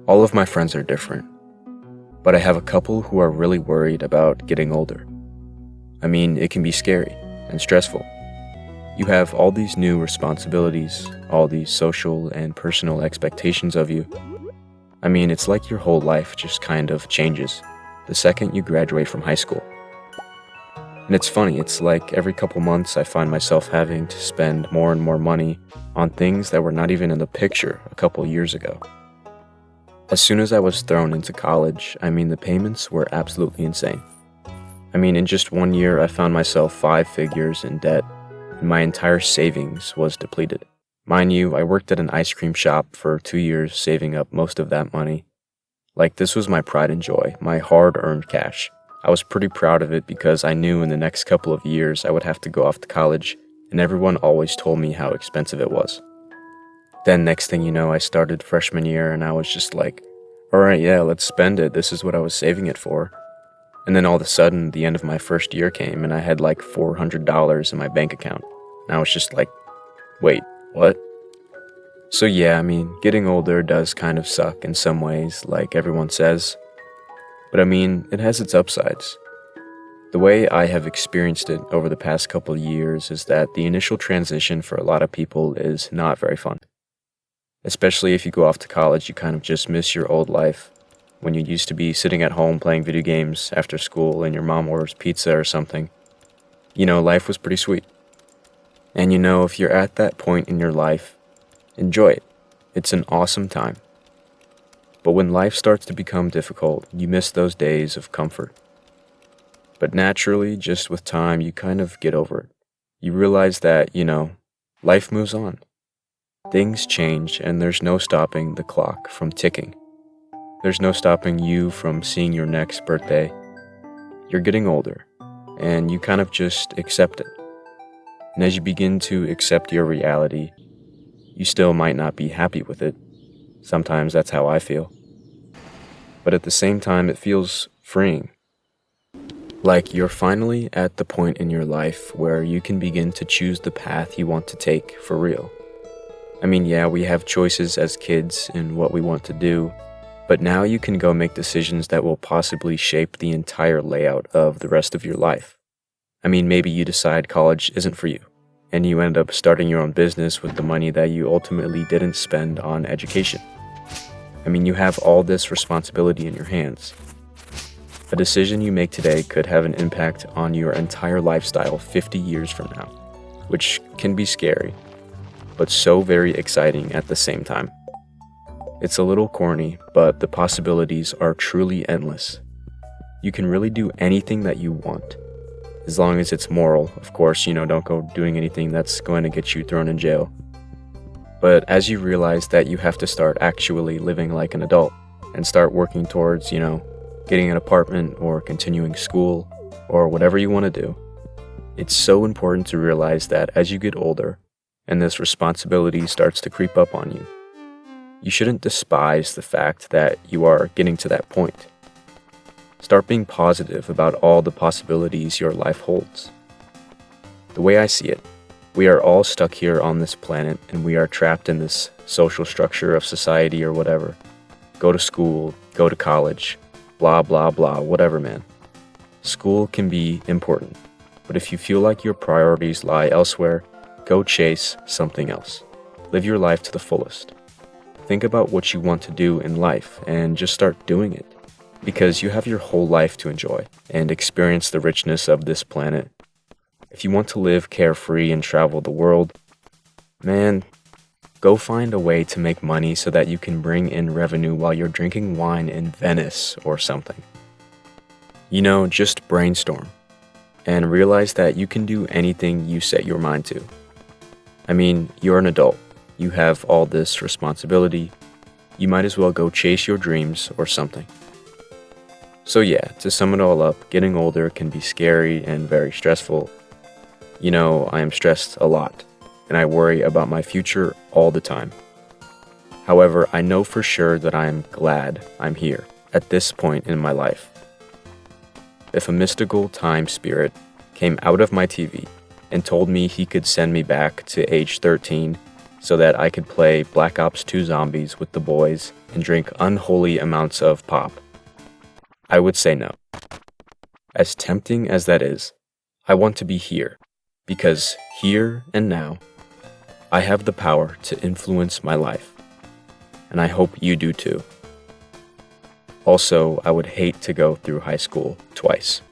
All of my friends are different, but I have a couple who are really worried about getting older. I mean, it can be scary and stressful. You have all these new responsibilities, all these social and personal expectations of you. I mean, it's like your whole life just kind of changes the second you graduate from high school. And it's funny, it's like every couple months I find myself having to spend more and more money on things that were not even in the picture a couple years ago. As soon as I was thrown into college, the payments were absolutely insane. In just 1 year, I found myself 5 figures in debt, and my entire savings was depleted. Mind you, I worked at an ice cream shop for 2 years, saving up most of that money. Like, this was my pride and joy, my hard-earned cash. I was pretty proud of it because I knew in the next couple of years I would have to go off to college, and everyone always told me how expensive it was. Then next thing you know, I started freshman year and I was just like, alright, yeah, let's spend it. This is what I was saving it for. And then all of a sudden, the end of my first year came and I had like $400 in my bank account. And I was just like, wait, what? So yeah, getting older does kind of suck in some ways, like everyone says. But it has its upsides. The way I have experienced it over the past couple of years is that the initial transition for a lot of people is not very fun. Especially if you go off to college, you kind of just miss your old life, when you used to be sitting at home playing video games after school and your mom orders pizza or something. Life was pretty sweet. And if you're at that point in your life, enjoy it. It's an awesome time. But when life starts to become difficult, you miss those days of comfort. But naturally, just with time, you kind of get over it. You realize that, life moves on. Things change, and there's no stopping the clock from ticking. There's no stopping you from seeing your next birthday. You're getting older, and you kind of just accept it. And as you begin to accept your reality, you still might not be happy with it. Sometimes that's how I feel. But at the same time, it feels freeing. Like you're finally at the point in your life where you can begin to choose the path you want to take for real. Yeah, we have choices as kids in what we want to do, but now you can go make decisions that will possibly shape the entire layout of the rest of your life. Maybe you decide college isn't for you, and you end up starting your own business with the money that you ultimately didn't spend on education. You have all this responsibility in your hands. A decision you make today could have an impact on your entire lifestyle 50 years from now, which can be scary, but so very exciting at the same time. It's a little corny, but the possibilities are truly endless. You can really do anything that you want, as long as it's moral. Of course, don't go doing anything that's going to get you thrown in jail. But as you realize that you have to start actually living like an adult and start working towards, getting an apartment or continuing school or whatever you want to do, it's so important to realize that as you get older and this responsibility starts to creep up on you, you shouldn't despise the fact that you are getting to that point. Start being positive about all the possibilities your life holds. The way I see it, we are all stuck here on this planet and we are trapped in this social structure of society or whatever. Go to school, go to college, blah, blah, blah, whatever, man. School can be important, but if you feel like your priorities lie elsewhere, go chase something else. Live your life to the fullest. Think about what you want to do in life and just start doing it, because you have your whole life to enjoy and experience the richness of this planet. If you want to live carefree and travel the world, man, go find a way to make money so that you can bring in revenue while you're drinking wine in Venice or something. Just brainstorm and realize that you can do anything you set your mind to. You're an adult. You have all this responsibility. You might as well go chase your dreams or something. So yeah, to sum it all up, getting older can be scary and very stressful. I am stressed a lot, and I worry about my future all the time. However, I know for sure that I am glad I'm here at this point in my life. If a mystical time spirit came out of my TV and told me he could send me back to age 13 so that I could play Black Ops 2 Zombies with the boys and drink unholy amounts of pop? I would say no. As tempting as that is, I want to be here, because here and now, I have the power to influence my life, and I hope you do too. Also, I would hate to go through high school twice.